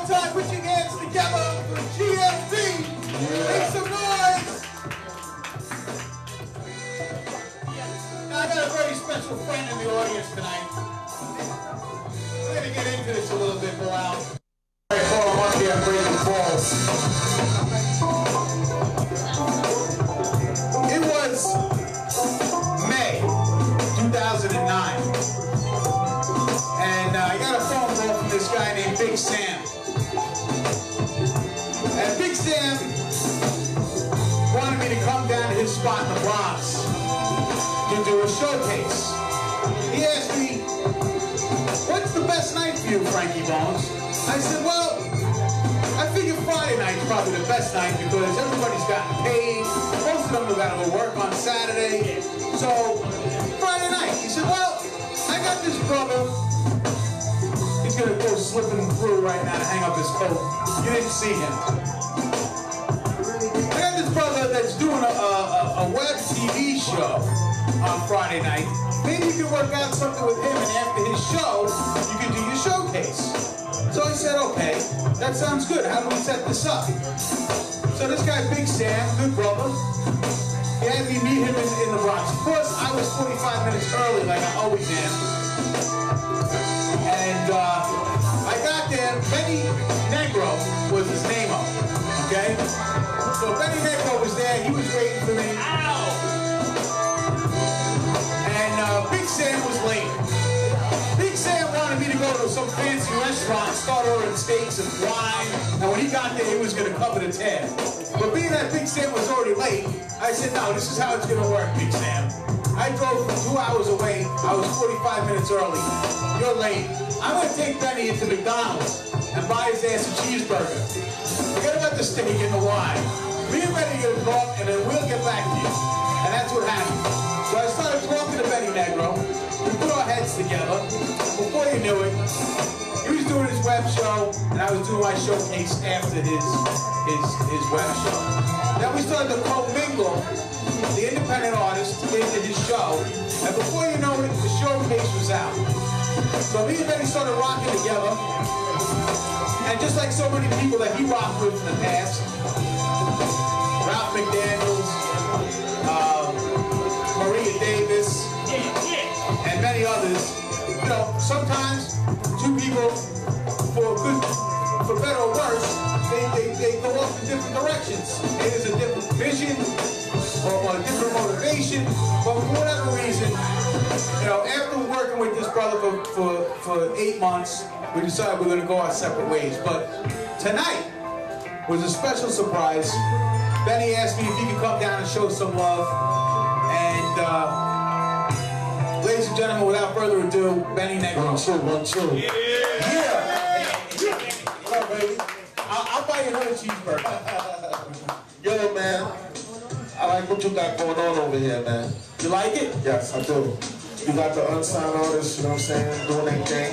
one time, put your hands together for GMD. Make some noise. Now, I got a very special friend in the audience tonight. We're going to get into this a little bit more out. All right, call him up here, breaking balls. It was May 2009. And I got a phone call from this guy named Big Sam. And Big Sam wanted me to come down to his spot in the Bronx to do a showcase. He asked me, what's the best night for you, Frankie Bones? I said, well, I figure Friday night's probably the best night because everybody's gotten paid. Most of them have got to go work on Saturday. So, Friday night. He said, well, I got this brother. He's going to go slipping through right now to hang up his coat. You didn't see him. I got this brother that's doing a web TV show on Friday night. Maybe you can work out something with him, and after his show, you can do your showcase. So I said, okay, that sounds good. How do we set this up? So this guy, Big Sam, good brother, he had me meet him in the Bronx. Of course, I was 45 minutes early, like I always am. And I got there, Benny Negro was his name up, okay? So Benny Negro was there, he was waiting for me. And Big Sam was late. Big Sam wanted me to go to some fancy restaurant, start ordering steaks and wine, and when he got there, he was going to cover the tab. But being that Big Sam was already late, I said, no, this is how it's going to work, Big Sam. I drove from 2 hours away. I was 45 minutes early. You're late. I'm going to take Benny into McDonald's and buy his ass a cheeseburger. Forget about the steak and the wine. Me and Benny are going to talk, and then we'll get back to you. And that's what happened. So I started talking to Benny Negro. We put our heads together. Before you knew it, he was doing his web show, and I was doing my showcase after his web show. Then we started to co-mingle the independent artists into his show, and before you know it, the showcase was out. So me and Benny started rocking together, and just like so many people that he rocked with in the past, Ralph McDaniels, Maria Davis, and many others, you know, sometimes two people, for better or worse, they go off in different directions. There's a different vision or a different motivation, but for whatever reason, you know, after working with this brother for 8 months, we decided we're going to go our separate ways. But tonight was a special surprise. Benny asked me if he could come down and show some love, and ladies and gentlemen, without further ado, Benny Negro. 1, 2, 1, 2. Yeah. What up, baby? I'll buy you another cheeseburger. Yo, man, I like what you got going on over here, man. You like it? Yes, I do. You got the unsigned artists, you know what I'm saying, doing their thing.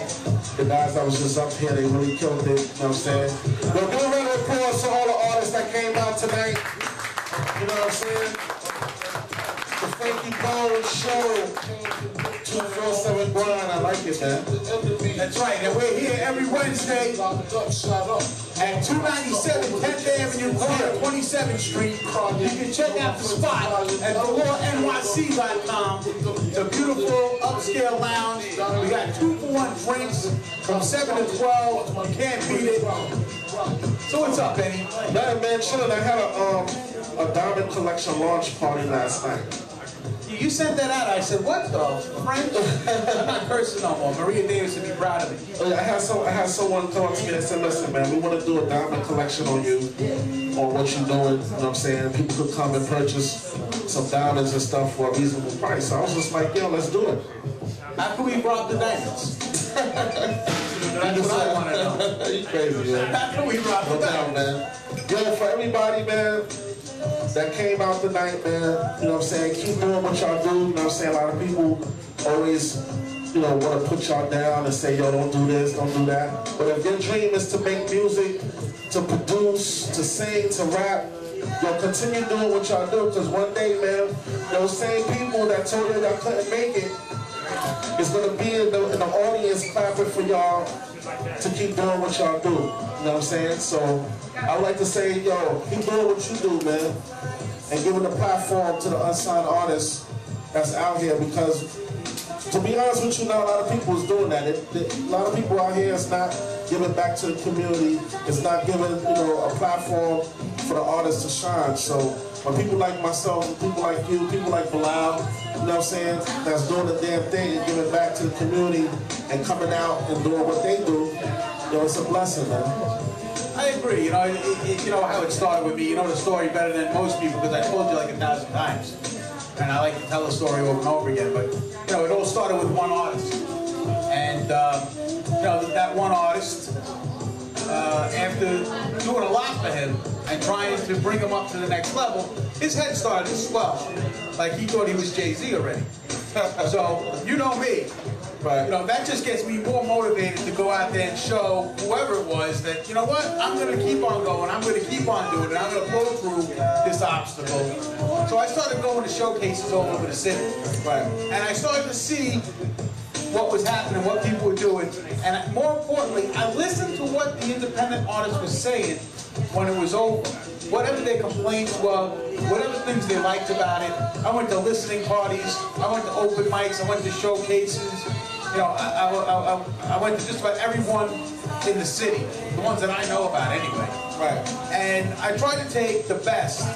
The guys that was just up here, they really killed it, you know what I'm saying. Yo, give a round of applause to all the artists that came out tonight. You know what I'm saying? The Frankie Bones Show, 247 Grind, I like it, man. That's right, and we're here every Wednesday at 297 10th Avenue, corner 27th Street. You can check out the spot at theLawNYC.com. It's a beautiful upscale lounge. We got 2-for-1 drinks from 7 to 12. You can't beat it. So what's up, Benny? Man, chillin'. I had a diamond collection launch party last night. You sent that out. I said, what the French? I'm not cursing no more. Maria Davis would be proud of me. I had someone come up to me and said, listen, man, we want to do a diamond collection on you, on what you're doing, you know what I'm saying? People could come and purchase some diamonds and stuff for a reasonable price. So I was just like, yo, let's do it. How can we rob the diamonds? That's what I want to know. You crazy, man. How can we rob the diamonds? Man. Yo, for everybody, man, that came out tonight, man, you know what I'm saying, keep doing what y'all do, you know what I'm saying, a lot of people always, you know, want to put y'all down and say, yo, don't do this, don't do that, but if your dream is to make music, to produce, to sing, to rap, yo, continue doing what y'all do, because one day, man, those same people that told you y'all couldn't make it, is gonna be in the audience clapping for y'all to keep doing what y'all do. You know what I'm saying? So I would like to say, yo, keep doing what you do, man, and giving a platform to the unsigned artists that's out here, because to be honest with you, not a lot of people is doing that. A lot of people out here is not giving back to the community. It's not giving, you know, a platform for the artists to shine. So when people like myself, people like you, people like Bilal, you know what I'm saying, that's doing the damn thing and giving back to the community and coming out and doing what they do, you know, it's a blessing, man. I agree. You know, you know how it started with me. You know the story better than most people because I told you like 1,000 times. And I like to tell the story over and over again, but you know, it all started with one artist. And you know, that one artist, after doing a lot for him and trying to bring him up to the next level, his head started to swell. Like he thought he was Jay-Z already. So, you know me. Right. You know, that just gets me more motivated to go out there and show whoever it was that, you know what, I'm going to keep on going, I'm going to keep on doing it, I'm going to blow through this obstacle. So I started going to showcases all over the city. Right. And I started to see what was happening, what people were doing, and more importantly, I listened to what the independent artists were saying when it was over. Whatever their complaints were, whatever things they liked about it. I went to listening parties, I went to open mics, I went to showcases. You know, I went to just about everyone in the city, the ones that I know about anyway. Right. And I tried to take the best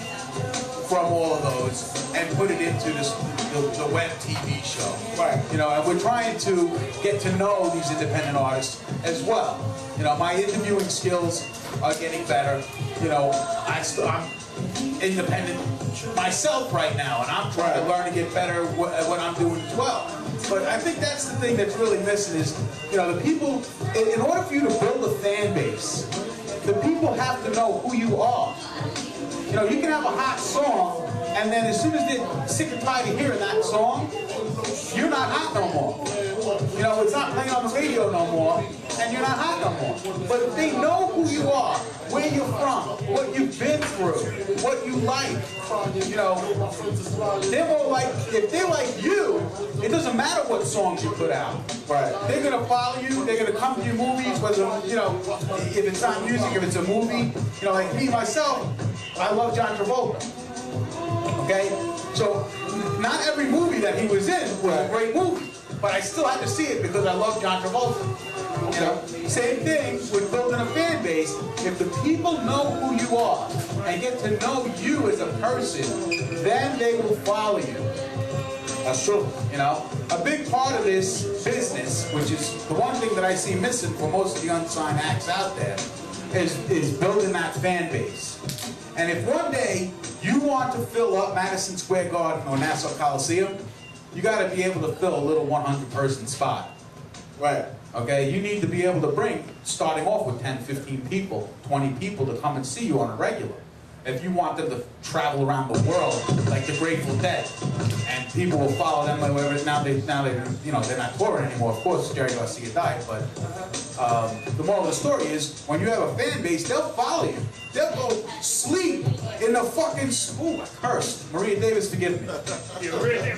from all of those and put it into the web TV show. Right. You know, and we're trying to get to know these independent artists as well. You know, my interviewing skills are getting better. You know, I'm independent myself right now, and I'm trying to learn to get better at what I'm doing as well. But I think that's the thing that's really missing is, you know, the people, in order for you to build a fan base, the people have to know who you are. You know, you can have a hot song, and then as soon as they're sick and tired of hearing that song, you're not hot no more. You know, it's not playing on the radio no more, and you're not hot no more. But if they know who you are, where you're from, what you've been through, what you like, you know, they're more like, if they're like you, it doesn't matter what songs you put out. Right. They're going to follow you, they're going to come to your movies, whether, you know, if it's not music, if it's a movie. You know, like me, myself, I love John Travolta. Okay? So, not every movie that he was in was a great movie, but I still had to see it because I love John Travolta. You know? Same thing with building a fan base. If the people know who you are and get to know you as a person, then they will follow you. That's true. You know, a big part of this business, which is the one thing that I see missing for most of the unsigned acts out there, is building that fan base. And if one day you want to fill up Madison Square Garden or Nassau Coliseum, you got to be able to fill a little 100-person spot. Right. Okay, you need to be able to bring, starting off with 10, 15 people, 20 people to come and see you on a regular. If you want them to travel around the world like the Grateful Dead, and people will follow them wherever. Now they, you know, they're not touring anymore. Of course, Jerry Garcia died, but the moral of the story is, when you have a fan base, they'll follow you. They'll go sleep in the fucking school. I cursed. Maria Davis, forgive me.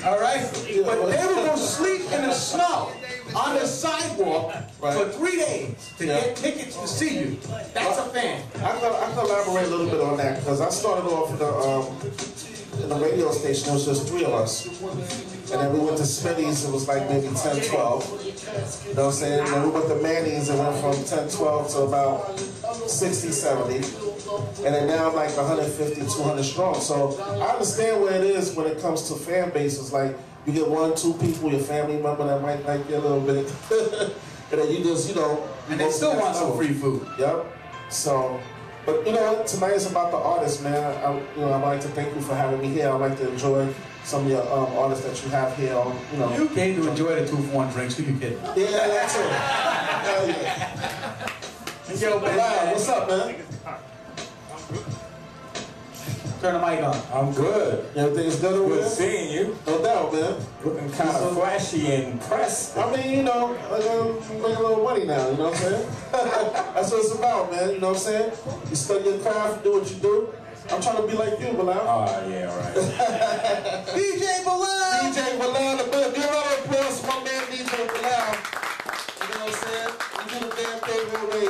All right, but they will go sleep in the snow on the sidewalk for 3 days to get tickets to see you. That's a fan. I can elaborate a little bit on that, because I started off in the radio station. It was just 3 of us, and then we went to Smitty's. It was like maybe 10, 12. You know what I'm saying? And then we went to Manny's. It went from 10, 12 to about 60, 70. And then now I'm like 150, 200 strong. So I understand where it is when it comes to fan bases. Like, you get 1, 2 people, your family member that might like you a little bit. And then you just, you know. And they still want some free food. Yep. So, but you know what? Tonight is about the artists, man. I'd like to thank you for having me here. I'd like to enjoy some of your artists that you have here. You know. You came to enjoy the 2-for-1 drinks. Who you kidding? Yeah, that's it. Hell yeah. Yo, man. What's up, man? Turn the mic on. I'm good. Everything's good over there? Good seeing you. No doubt, man. Looking kind of flashy and pressed. I mean, you know, I'm making a little money now, you know what I'm saying? That's what it's about, man, you know what I'm saying? You study your craft, do what you do. I'm trying to be like you, Bilal. Oh, yeah, right. DJ Bilal! DJ Bilal, a big round of applause for my man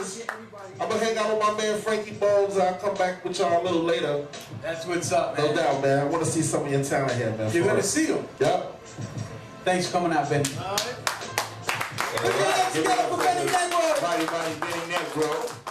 Bones. I'm gonna hang out with my man Frankie Bones. I'll come back with y'all a little later. That's what's up, man. No doubt, man. I want to see some of your talent here, man. You're gonna see them. Yep. Thanks for coming out, Ben. Everybody, Benny Negro.